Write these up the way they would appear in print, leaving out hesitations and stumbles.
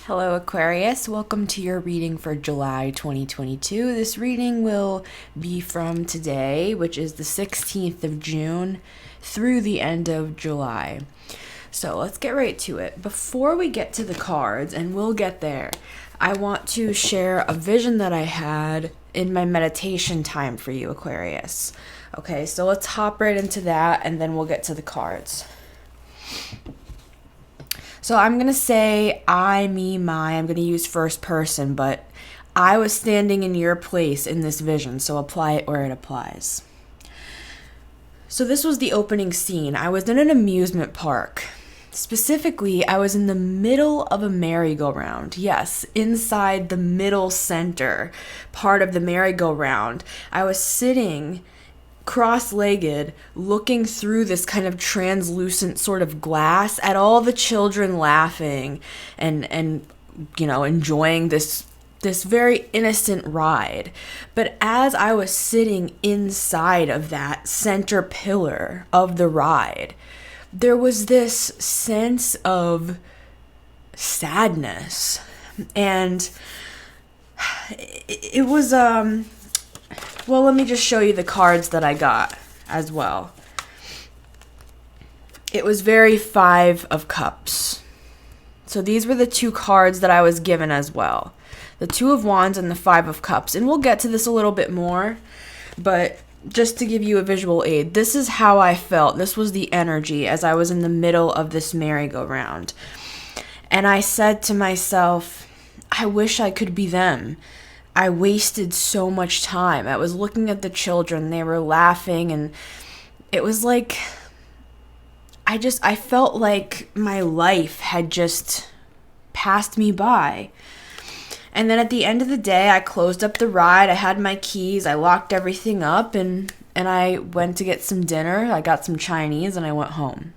Hello, Aquarius. Welcome to your reading for July 2022. This reading will be from today, which is the 16th of June, through the end of July. So let's get right to it. Before we get to the cards, and we'll get there, I want to share a vision that I had in my meditation time for you, Aquarius. Okay, so let's hop right into that, and then we'll get to the cards. So I'm going to say I, me, my. I'm going to use first person, but I was standing in your place in this vision, so apply it where it applies. So this was the opening scene. I was in an amusement park. Specifically, I was in the middle of a merry-go-round. Yes, inside the middle center part of the merry-go-round. I was sitting cross-legged, looking through this kind of translucent sort of glass at all the children laughing and enjoying this very innocent ride. But as I was sitting inside of that center pillar of the ride, there was this sense of sadness, and it was well, let me just show you the cards that I got as well. It was very Five of Cups. So these were the two cards that I was given as well. The Two of Wands and the Five of Cups. And we'll get to this a little bit more, but just to give you a visual aid, this is how I felt. This was the energy as I was in the middle of this merry-go-round. And I said to myself, I wish I could be them. I wasted so much time. I was looking at the children. They were laughing, and it was like, I felt like my life had just passed me by. And then at the end of the day, I closed up the ride. I had my keys. I locked everything up, and I went to get some dinner. I got some Chinese, and I went home.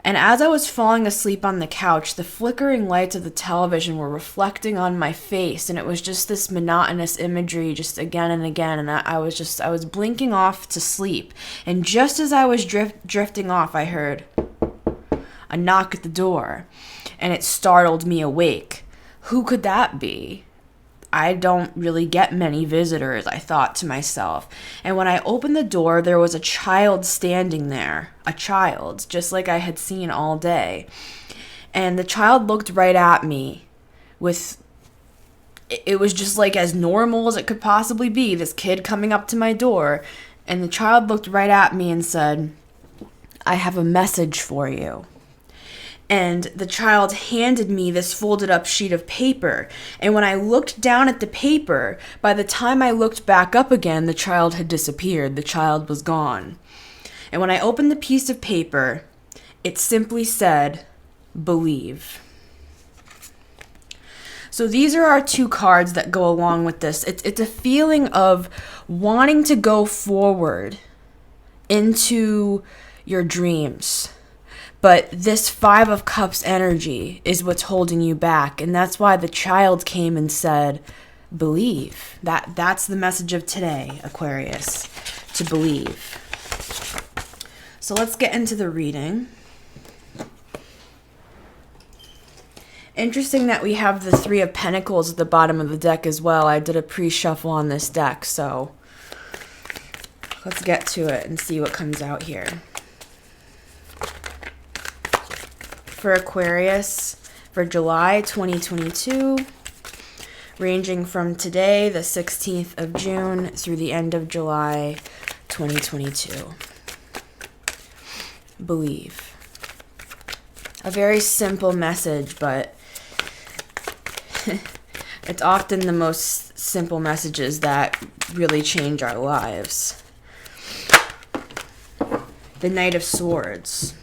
And as I was falling asleep on the couch, the flickering lights of the television were reflecting on my face, and it was just this monotonous imagery just again and again, and I was blinking off to sleep. And just as I was drifting off, I heard a knock at the door, and it startled me awake. Who could that be? I don't really get many visitors, I thought to myself. And when I opened the door, there was a child standing there. A child, just like I had seen all day. And the child looked right at me it was just like as normal as it could possibly be, this kid coming up to my door. And the child looked right at me and said, I have a message for you. And the child handed me this folded up sheet of paper. And when I looked down at the paper, by the time I looked back up again, the child had disappeared. The child was gone. And when I opened the piece of paper, it simply said, believe. So these are our two cards that go along with this. It's a feeling of wanting to go forward into your dreams. But this Five of Cups energy is what's holding you back. And that's why the child came and said, believe. That's the message of today, Aquarius, to believe. So let's get into the reading. Interesting that we have the Three of Pentacles at the bottom of the deck as well. I did a pre-shuffle on this deck, so let's get to it and see what comes out here. For Aquarius for July 2022, ranging from today, the 16th of June, through the end of July 2022. Believe. A very simple message, but it's often the most simple messages that really change our lives. The Knight of Swords.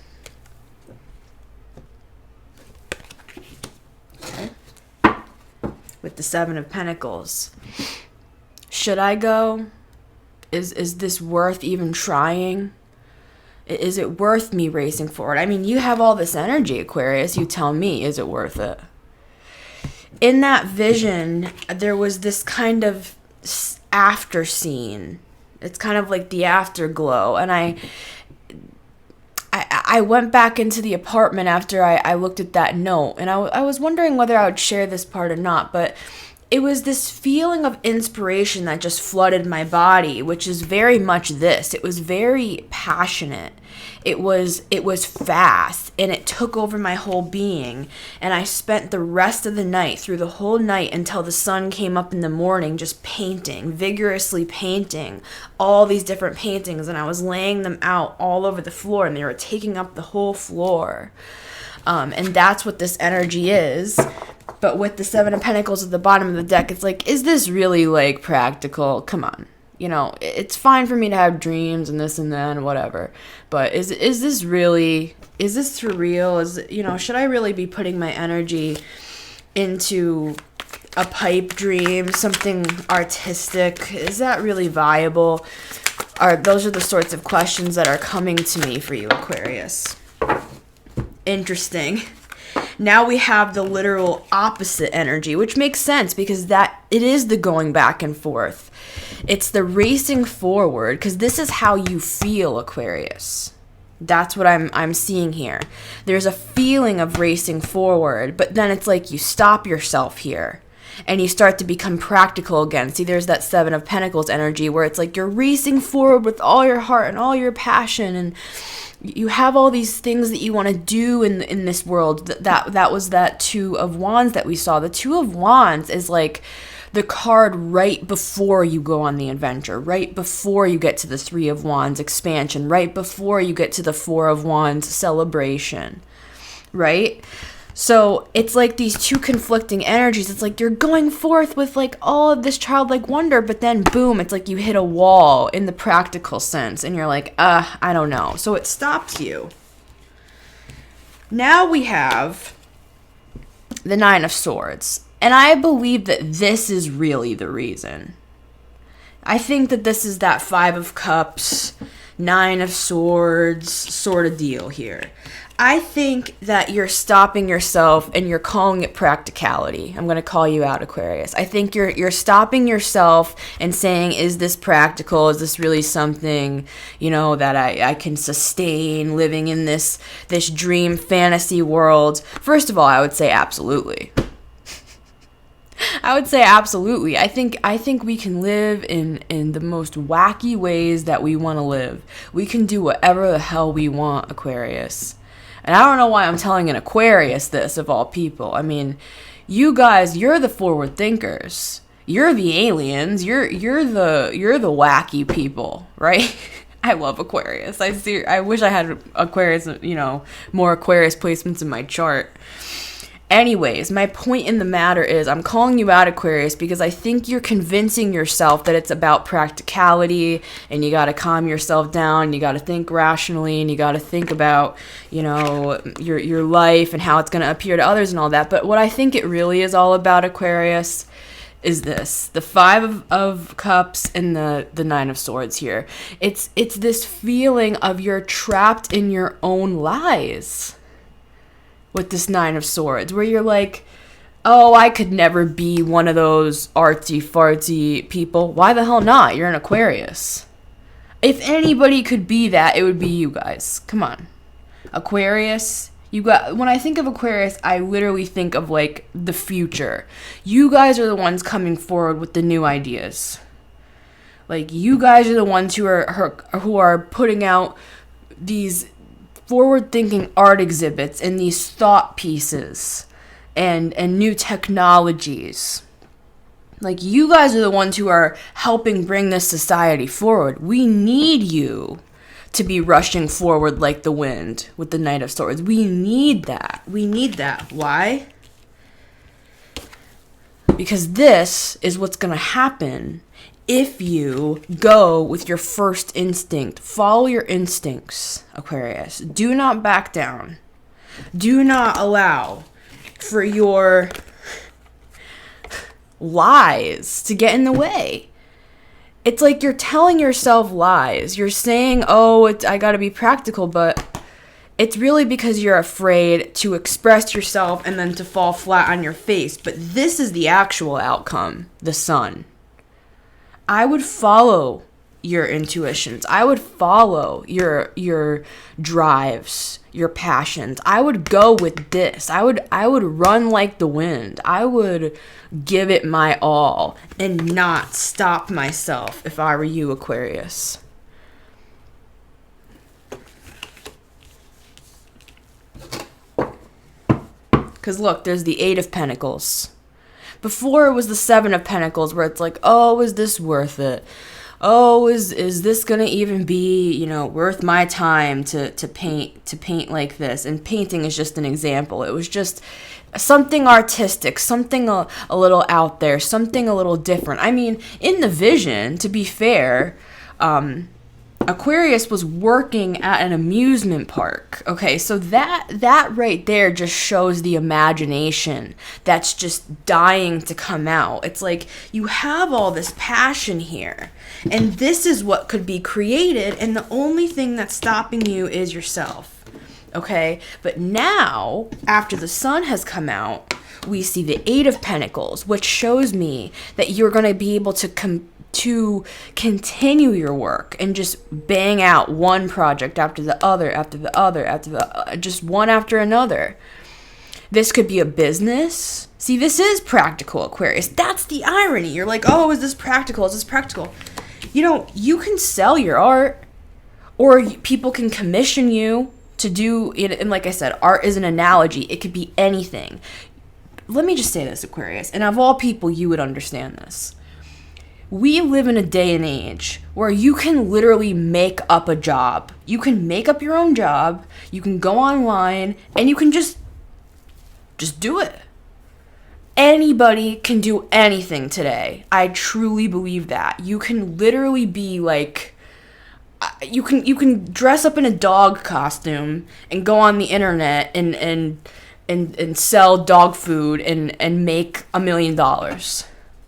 With the Seven of Pentacles. Should I go? Is this worth even trying? Is it worth me racing forward? I mean, you have all this energy, Aquarius. You tell me, is it worth it? In that vision, there was this kind of after scene. It's kind of like the afterglow. And I went back into the apartment after I looked at that note, and I was wondering whether I would share this part or not, but it was this feeling of inspiration that just flooded my body, which is very much this. It was very passionate. It was fast, and it took over my whole being. And I spent the rest of the night, through the whole night until the sun came up in the morning, just painting, vigorously painting all these different paintings. And I was laying them out all over the floor, and they were taking up the whole floor. And that's what this energy is. But with the Seven of Pentacles at the bottom of the deck, it's like, is this really, like, practical? Come on. You know, it's fine for me to have dreams and this and that and whatever. But is this really, is this for real? Should I really be putting my energy into a pipe dream, something artistic? Is that really viable? Those are the sorts of questions that are coming to me for you, Aquarius. Interesting. Now we have the literal opposite energy, which makes sense because it is the going back and forth. It's the racing forward, because this is how you feel, Aquarius. That's what I'm seeing here. There's a feeling of racing forward, but then it's like you stop yourself here and you start to become practical again. See, there's that Seven of Pentacles energy where it's like you're racing forward with all your heart and all your passion, and you have all these things that you want to do in this world. That was that Two of Wands that we saw. The Two of Wands is like the card right before you go on the adventure, right before you get to the Three of Wands expansion, right before you get to the Four of Wands celebration, right? So it's like these two conflicting energies. It's like you're going forth with like all of this childlike wonder, but then boom, it's like you hit a wall in the practical sense, and you're like, I don't know. So it stops you. Now we have the Nine of Swords. And I believe that this is really the reason. I think that this is that Five of Cups, Nine of Swords sort of deal here. I think that you're stopping yourself and you're calling it practicality. I'm going to call you out, Aquarius. I think you're stopping yourself and saying, is this practical? Is this really something, that I can sustain living in this dream fantasy world? First of all, I would say absolutely. I would say absolutely. I think we can live in the most wacky ways that we want to live. We can do whatever the hell we want, Aquarius. And I don't know why I'm telling an Aquarius this, of all people. I mean, you guys, you're the forward thinkers. You're the aliens. You're the wacky people, right? I love Aquarius. I wish I had Aquarius, more Aquarius placements in my chart. Anyways, my point in the matter is I'm calling you out, Aquarius, because I think you're convincing yourself that it's about practicality, and you got to calm yourself down, you got to think rationally, and you got to think about, your life and how it's going to appear to others and all that. But what I think it really is all about, Aquarius, is this, the Five of Cups and the Nine of Swords here. It's this feeling of you're trapped in your own lies. With this Nine of Swords, where you're like, oh, I could never be one of those artsy-fartsy people. Why the hell not? You're an Aquarius. If anybody could be that, it would be you guys. Come on. Aquarius, when I think of Aquarius, I literally think of, like, the future. You guys are the ones coming forward with the new ideas. Like, you guys are the ones who are putting out these forward-thinking art exhibits and these thought pieces and new technologies. Like, you guys are the ones who are helping bring this society forward. We need you to be rushing forward like the wind with the Knight of Swords. We need that. Why? Because this is what's going to happen if you go with your first instinct. Follow your instincts, Aquarius. Do not back down. Do not allow for your lies to get in the way. It's like you're telling yourself lies. You're saying, I gotta be practical, but it's really because you're afraid to express yourself and then to fall flat on your face. But this is the actual outcome, the sun. I would follow your intuitions. I would follow your drives, your passions. I would go with this. I would run like the wind. I would give it my all and not stop myself if I were you, Aquarius. Because look, there's the Eight of Pentacles. Before it was the Seven of Pentacles, where it's like, oh, is this worth it? Oh, is this gonna even be, you know, worth my time to paint like this? And painting is just an example. It was just something artistic, something a little out there, something a little different. I mean, in the vision, to be fair, Aquarius was working at an amusement park. Okay, so that right there just shows the imagination that's just dying to come out. It's like you have all this passion here, and this is what could be created, and the only thing that's stopping you is yourself. Okay, but now, after the sun has come out, we see the Eight of Pentacles, which shows me that you're going to be able to continue your work and just bang out one project after the other, just one after another. This could be a business. See, this is practical, Aquarius. That's the irony. You're like, oh, is this practical? Is this practical? You know, you can sell your art, or people can commission you to do it. And like I said, art is an analogy. It could be anything. Let me just say this, Aquarius, and of all people, you would understand this. We live in a day and age where you can literally make up a job. You can make up your own job. You can go online and you can just do it. Anybody can do anything today. I truly believe that. You can literally be like, you can dress up in a dog costume and go on the internet and sell dog food and make $1 million.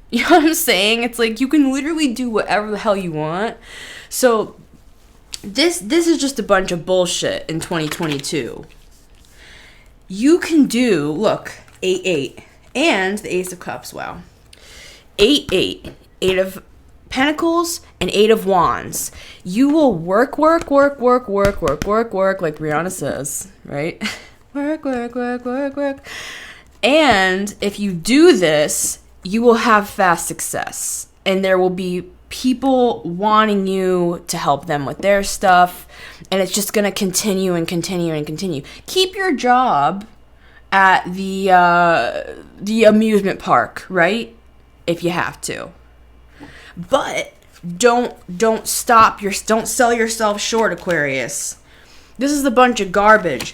You know what I'm saying? It's like you can literally do whatever the hell you want. So this is just a bunch of bullshit in 2022. You can do, look, 8-8 and the Ace of Cups. Wow. 8-8, Eight of Pentacles and Eight of Wands. You will work like Rihanna says, right? work. And if you do this, you will have fast success, and there will be people wanting you to help them with their stuff, and it's just going to continue and continue and continue. Keep your job at the amusement park, right? If you have to. But don't sell yourself short, Aquarius. This is a bunch of garbage.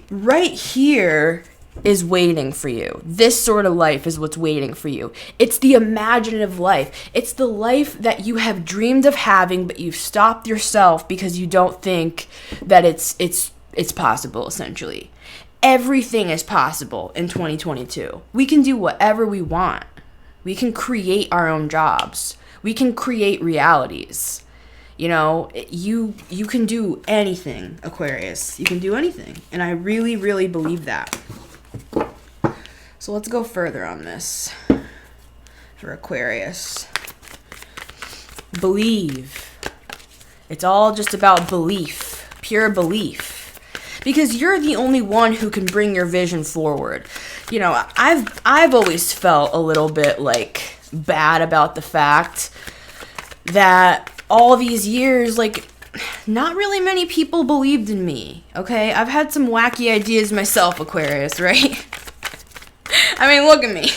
Right here is waiting for you. This sort of life is what's waiting for you. It's the imaginative life. It's the life that you have dreamed of having, but you've stopped yourself because you don't think that it's possible, essentially. Everything is possible in 2022. We can do whatever we want. We can create our own jobs. We can create realities. You know, you can do anything, Aquarius. You can do anything. And I really, really believe that. So let's go further on this for Aquarius. Believe. It's all just about belief, pure belief. Because you're the only one who can bring your vision forward. You know, I've always felt a little bit like bad about the fact that all these years, like, not really many people believed in me, okay? I've had some wacky ideas myself, Aquarius, right? I mean, look at me.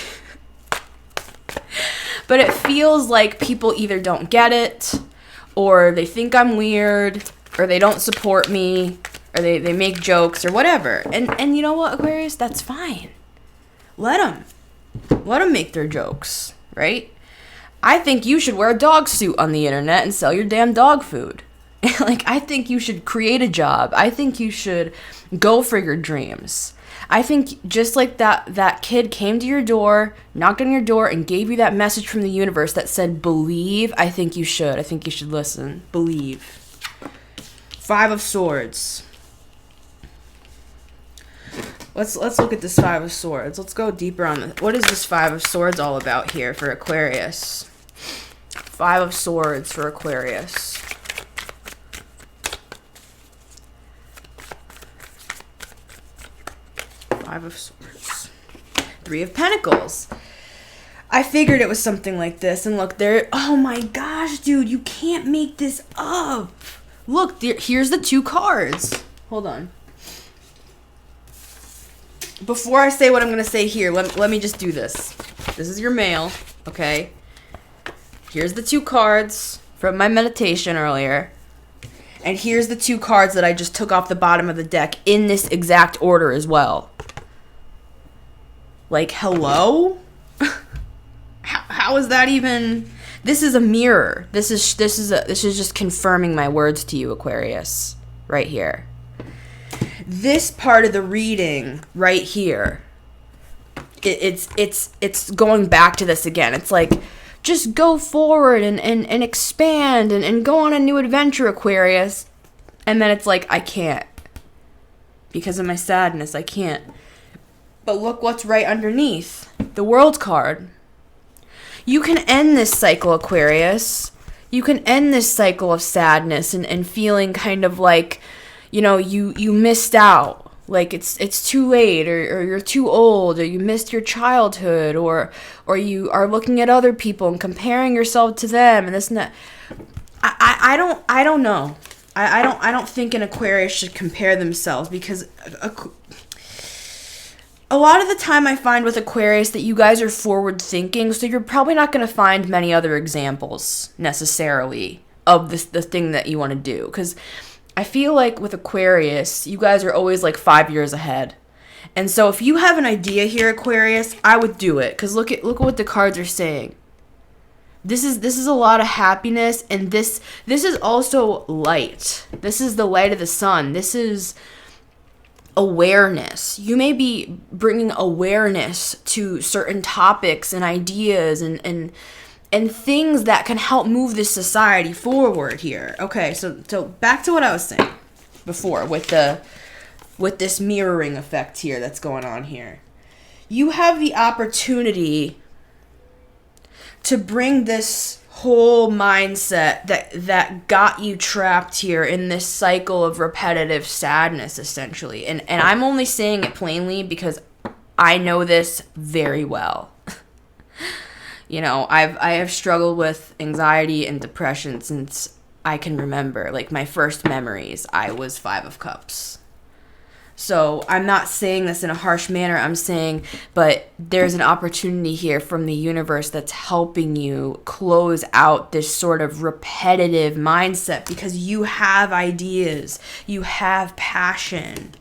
But it feels like people either don't get it, or they think I'm weird, or they don't support me, or they make jokes, or whatever. And you know what, Aquarius? That's fine. Let them make their jokes, right? I think you should wear a dog suit on the internet and sell your damn dog food. Like, I think you should create a job. I think you should go for your dreams. I think just like that kid came to your door, knocked on your door, and gave you that message from the universe that said, believe, I think you should. I think you should listen. Believe. Five of Swords. Let's look at this Five of Swords. Let's go deeper on this. What is this Five of Swords all about here for Aquarius? Five of Swords for Aquarius. Five of Swords. Three of Pentacles. I figured it was something like this. And look, there. Oh my gosh, dude. You can't make this up. Look, here's the two cards. Hold on. Before I say what I'm going to say here, let me just do this. This is your mail, okay? Here's the two cards from my meditation earlier. And here's the two cards that I just took off the bottom of the deck in this exact order as well. Like, hello? How is that even? This is a mirror. This is just confirming my words to you, Aquarius, right here. This part of the reading right here, it's going back to this again. It's like, just go forward and expand and go on a new adventure, Aquarius. And then it's like, I can't. Because of my sadness, I can't. But look what's right underneath. The World card. You can end this cycle, Aquarius. You can end this cycle of sadness and feeling kind of like, you know, you missed out. Like it's too late, or you're too old, or you missed your childhood, or you are looking at other people and comparing yourself to them and this and that. I don't know. I don't think an Aquarius should compare themselves, because a lot of the time I find with Aquarius that you guys are forward thinking, so you're probably not going to find many other examples necessarily of the thing that you want to do, because I feel like with Aquarius, you guys are always like 5 years ahead. And so if you have an idea here, Aquarius, I would do it, because look at what the cards are saying. This is a lot of happiness, and this is also light. This is the light of the sun. This is awareness. You may be bringing awareness to certain topics and ideas and things that can help move this society forward here. Okay, so back to what I was saying before with this mirroring effect here that's going on here. You have the opportunity to bring this whole mindset that got you trapped here in this cycle of repetitive sadness, essentially. And I'm only saying it plainly because I know this very well. You know, I have struggled with anxiety and depression since I can remember. Like, my first memories, I was 5 of Cups. So I'm not saying this in a harsh manner. I'm saying, but there's an opportunity here from the universe that's helping you close out this sort of repetitive mindset, because you have ideas, you have passion,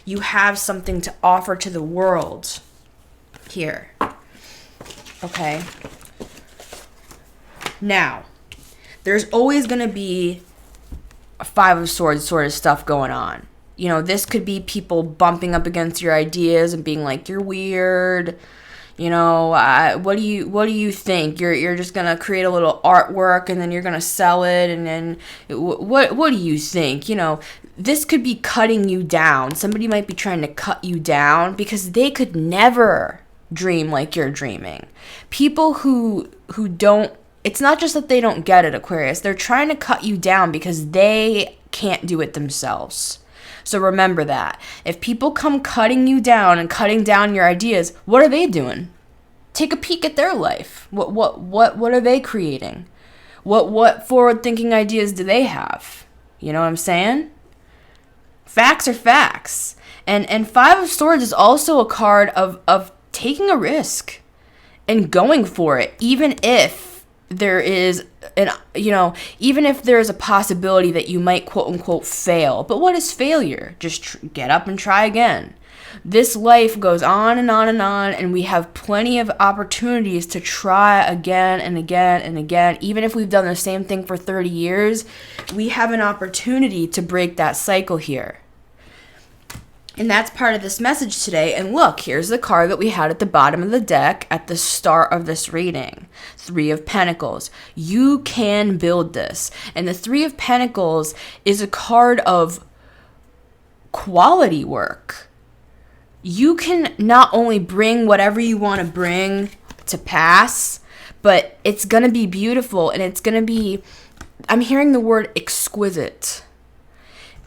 you have something to offer to the world here. Okay. Now, there's always going to be a 5 of Swords sort of stuff going on. You know, this could be people bumping up against your ideas and being like, you're weird. You know, what do you think? You're just going to create a little artwork and then you're going to sell it. And then what do you think? You know, this could be cutting you down. Somebody might be trying to cut you down because they could never dream like you're dreaming. People who don't, it's not just that they don't get it, Aquarius. They're trying to cut you down because they can't do it themselves. So remember that. If people come cutting you down and cutting down your ideas, what are they doing? Take a peek at their life. What are they creating? What forward-thinking ideas do they have? You know what I'm saying? Facts are facts. And 5 of Swords is also a card of taking a risk and going for it, even if there is even if there's a possibility that you might quote unquote fail. But what is failure? Just get up and try again. This life goes on and on and on, and we have plenty of opportunities to try again and again and again. Even if we've done the same thing for 30 years, we have an opportunity to break that cycle here. And that's part of this message today. And look, here's the card that we had at the bottom of the deck at the start of this reading. 3 of Pentacles. You can build this. And the 3 of Pentacles is a card of quality work. You can not only bring whatever you want to bring to pass, but it's going to be beautiful, and it's going to be, I'm hearing the word exquisite.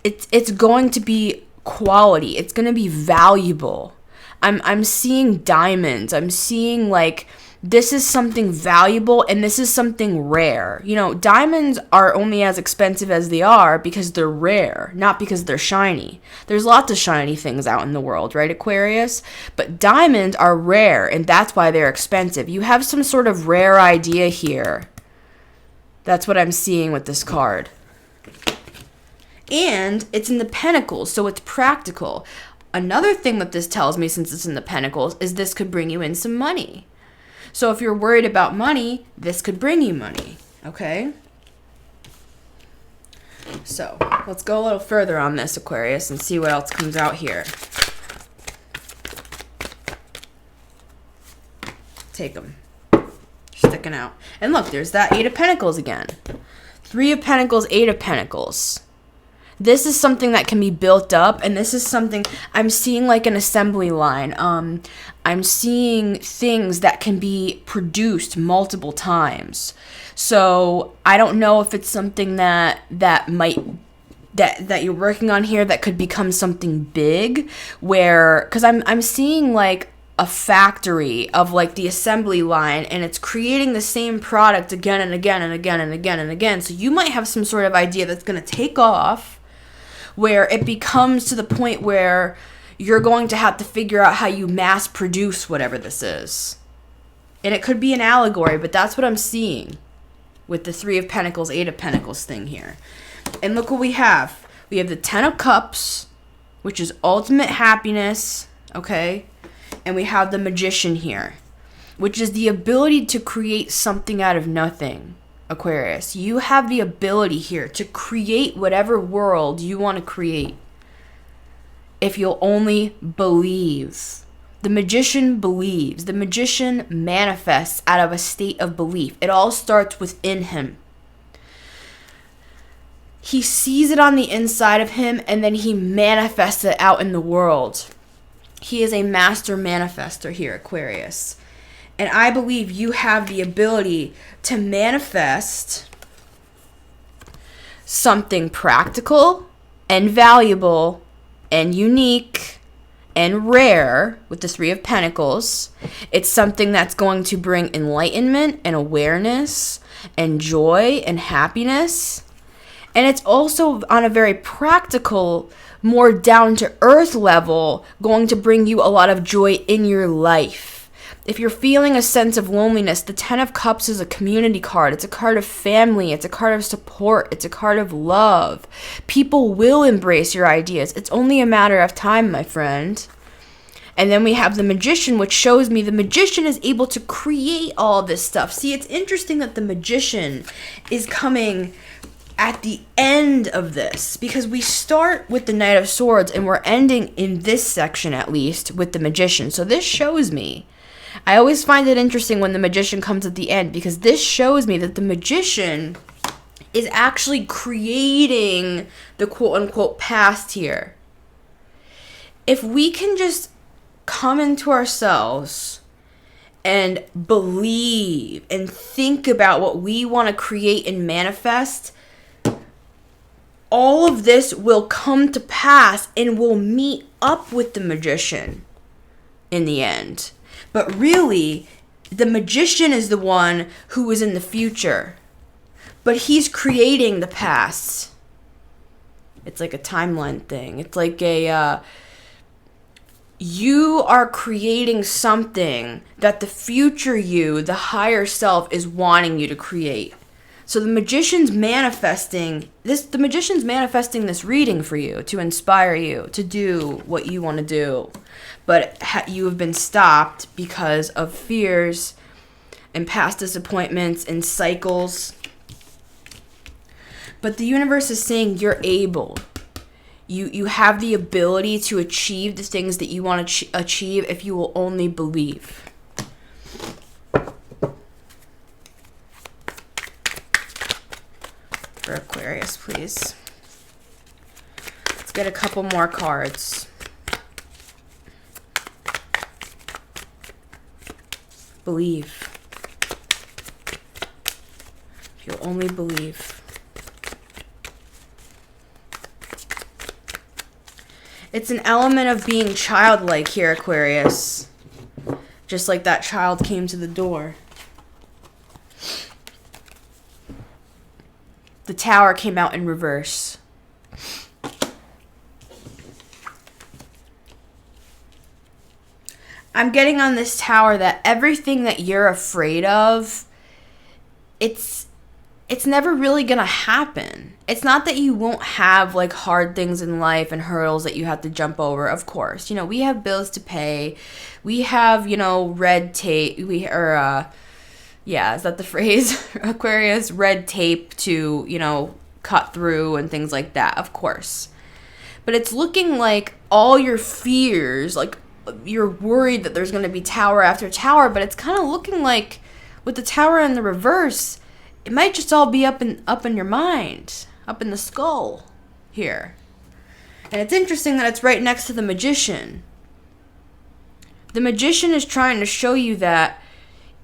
It's going to be quality. It's going to be valuable. I'm seeing diamonds. I'm seeing like this is something valuable and this is something rare. You know, diamonds are only as expensive as they are because they're rare, not because they're shiny. There's lots of shiny things out in the world, right, Aquarius? But diamonds are rare, and that's why they're expensive. You have some sort of rare idea here. That's what I'm seeing with this card. And it's in the Pentacles, so it's practical. Another thing that this tells me, since it's in the Pentacles, is this could bring you in some money. So if you're worried about money, this could bring you money, okay? So let's go a little further on this, Aquarius, and see what else comes out here. Take them. Sticking out. And look, there's that 8 of Pentacles again. 3 of Pentacles, 8 of Pentacles. This is something that can be built up, and this is something, I'm seeing like an assembly line. I'm seeing things that can be produced multiple times. So I don't know if it's something that you're working on here that could become something big, where, because I'm seeing like a factory of like the assembly line, and it's creating the same product again and again and again and again and again. So you might have some sort of idea that's going to take off, where it becomes to the point where you're going to have to figure out how you mass produce whatever this is. And it could be an allegory, but that's what I'm seeing with the 3 of Pentacles, 8 of Pentacles thing here. And look what we have. We have the 10 of Cups, which is ultimate happiness, okay? And we have the Magician here, which is the ability to create something out of nothing. Aquarius, you have the ability here to create whatever world you want to create if you'll only believe. The Magician believes. The Magician manifests out of a state of belief. It all starts within him. He sees it on the inside of him, and then he manifests it out in the world. He is a master manifester here, Aquarius. And I believe you have the ability to manifest something practical and valuable and unique and rare with the 3 of Pentacles. It's something that's going to bring enlightenment and awareness and joy and happiness. And it's also on a very practical, more down-to-earth level, going to bring you a lot of joy in your life. If you're feeling a sense of loneliness, the 10 of Cups is a community card. It's a card of family. It's a card of support. It's a card of love. People will embrace your ideas. It's only a matter of time, my friend. And then we have the Magician, which shows me the Magician is able to create all this stuff. See, it's interesting that the Magician is coming at the end of this, because we start with the Knight of Swords and we're ending in this section, at least, with the Magician. So this shows me, I always find it interesting when the Magician comes at the end, because this shows me that the Magician is actually creating the quote-unquote past here. If we can just come into ourselves and believe and think about what we want to create and manifest, all of this will come to pass and will meet up with the Magician in the end. But really, the Magician is the one who is in the future. But he's creating the past. It's like a timeline thing. It's like you are creating something that the future you, the higher self, is wanting you to create. So the Magician's manifesting this. The Magician's manifesting this reading for you to inspire you to do what you want to do, but you have been stopped because of fears and past disappointments and cycles. But the universe is saying you're able. You have the ability to achieve the things that you want to achieve if you will only believe. For Aquarius, please. Let's get a couple more cards. Believe. If you'll only believe. It's an element of being childlike here, Aquarius. Just like that child came to the door. The Tower came out in reverse. I'm getting on this Tower that everything that you're afraid of, it's never really gonna happen. It's not that you won't have like hard things in life and hurdles that you have to jump over. Of course, we have bills to pay. We have, red tape. Is that the phrase? Aquarius, red tape to, cut through and things like that. Of course. But it's looking like all your fears, like you're worried that there's going to be tower after tower, but it's kind of looking like with the Tower in the reverse, it might just all be up in your mind, up in the skull here. And it's interesting that it's right next to the Magician. The Magician is trying to show you that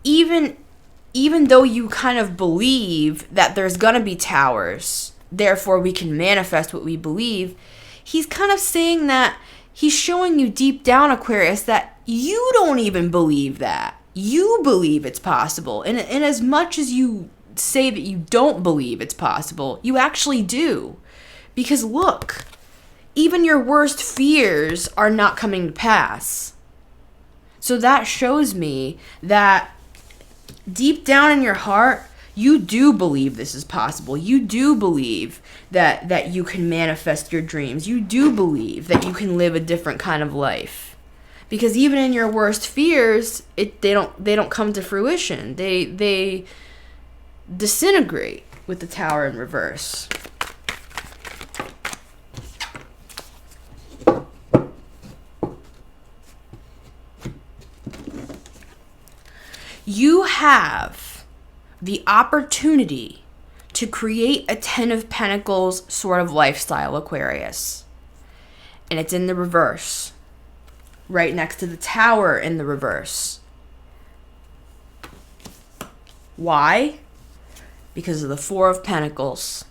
even though you kind of believe that there's going to be towers, therefore we can manifest what we believe, he's kind of saying that he's showing you deep down, Aquarius, that you don't even believe that. You believe it's possible. And as much as you say that you don't believe it's possible, you actually do. Because look, even your worst fears are not coming to pass. So that shows me that deep down in your heart, you do believe this is possible. You do believe that you can manifest your dreams. You do believe that you can live a different kind of life. Because even in your worst fears, they don't come to fruition. They disintegrate with the Tower in reverse. You have the opportunity to create a 10 of Pentacles sort of lifestyle, Aquarius. And it's in the reverse. Right next to the Tower in the reverse. Why? Because of the 4 of Pentacles.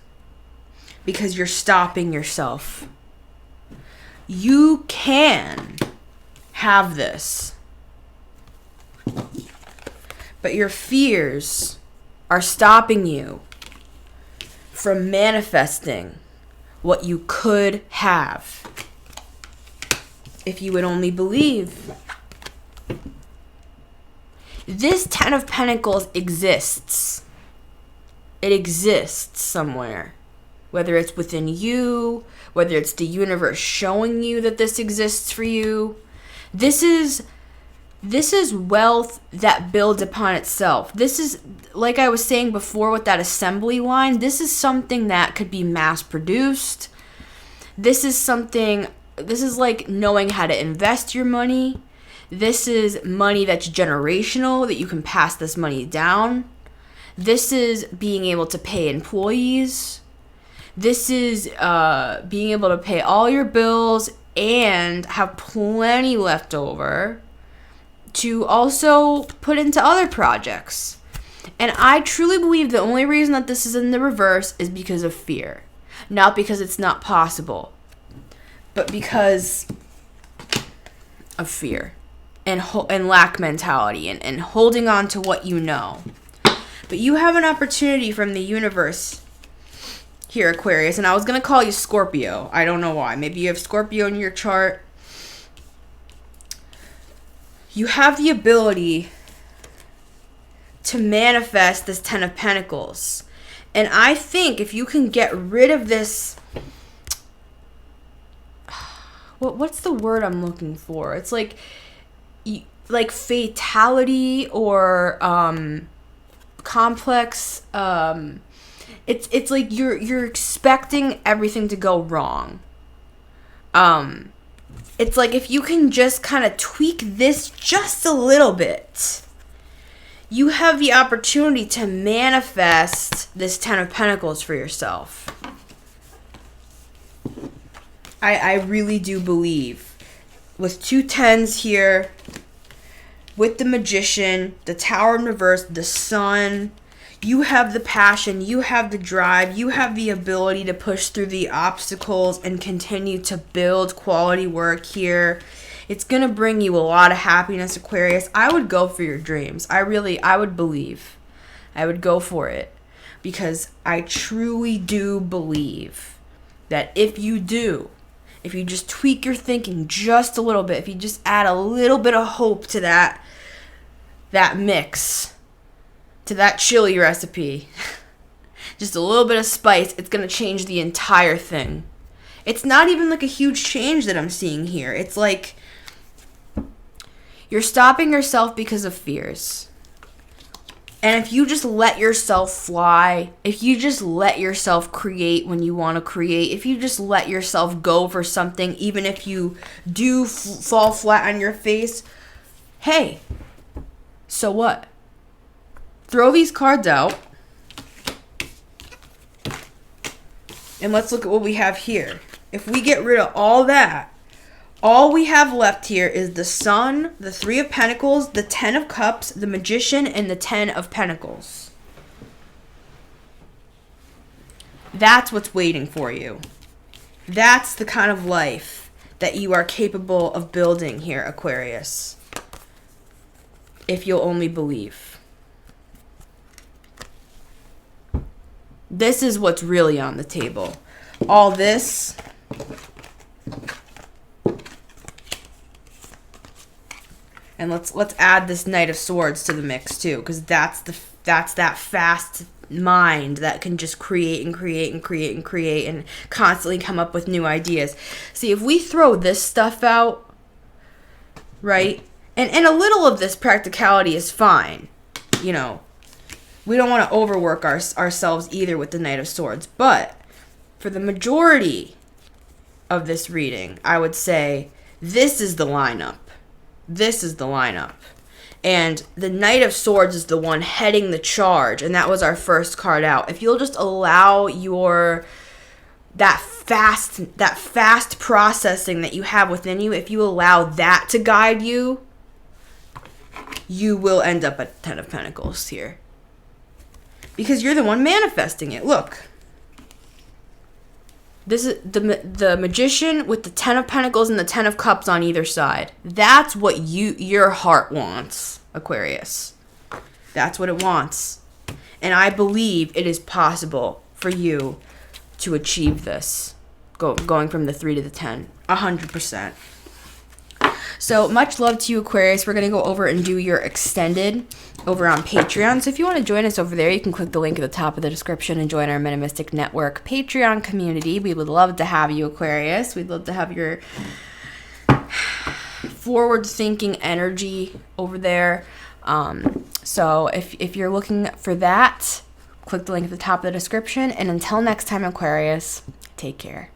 Because you're stopping yourself. You can have this. But your fears are stopping you from manifesting what you could have if you would only believe. This 10 of Pentacles exists. It exists somewhere. Whether it's within you, whether it's the universe showing you that this exists for you. This is wealth that builds upon itself. This is, like I was saying before with that assembly line, this is something that could be mass produced. This is like knowing how to invest your money. This is money that's generational, that you can pass this money down. This is being able to pay employees. This is being able to pay all your bills and have plenty left over to also put into other projects. And I truly believe the only reason that this is in the reverse is because of fear. Not because it's not possible, but because of fear and lack mentality and holding on to what you know. But you have an opportunity from the universe here, Aquarius, and I was going to call you Scorpio. I don't know why. Maybe you have Scorpio in your chart. You have the ability to manifest this 10 of Pentacles. And I think if you can get rid of this, what's the word I'm looking for? It's like fatality or complex. It's like you're expecting everything to go wrong. It's like if you can just kind of tweak this just a little bit, you have the opportunity to manifest this 10 of Pentacles for yourself. I really do believe. With 2 10s here, with the Magician, the Tower in reverse, the Sun, You have the passion, you have the drive, you have the ability to push through the obstacles and continue to build quality work here. It's going to bring you a lot of happiness, Aquarius. I would go for your dreams. I would believe. I would go for it because I truly do believe that if you just tweak your thinking just a little bit, if you just add a little bit of hope to that mix, to that chili recipe, just a little bit of spice, it's going to change the entire thing. It's not even like a huge change that I'm seeing here. It's like you're stopping yourself because of fears. And if you just let yourself fly, if you just let yourself create when you want to create, if you just let yourself go for something, even if you do fall flat on your face, hey, so what? Throw these cards out. And let's look at what we have here. If we get rid of all that, all we have left here is the Sun, the Three of Pentacles, the Ten of Cups, the Magician, and the Ten of Pentacles. That's what's waiting for you. That's the kind of life that you are capable of building here, Aquarius. If you'll only believe. This is what's really on the table. All this. And let's add this Knight of Swords to the mix too, because that's that fast mind that can just create and create and create and create and constantly come up with new ideas. See, if we throw this stuff out, right? And a little of this practicality is fine. You know, we don't want to overwork ourselves either with the Knight of Swords. But for the majority of this reading, I would say this is the lineup. This is the lineup. And the Knight of Swords is the one heading the charge. And that was our first card out. If you'll just allow that fast processing that you have within you, if you allow that to guide you, you will end up at Ten of Pentacles here. Because you're the one manifesting it. Look. This is the Magician with the Ten of Pentacles and the Ten of Cups on either side. That's what your heart wants, Aquarius. That's what it wants. And I believe it is possible for you to achieve this. Going from the 3 to the 10. 100%. So much love to you, Aquarius. We're going to go over and do your extended over on Patreon. So if you want to join us over there, you can click the link at the top of the description and join our Metamystic Network Patreon community. We would love to have you, Aquarius. We'd love to have your forward-thinking energy over there. So if you're looking for that, click the link at the top of the description. And until next time, Aquarius, take care.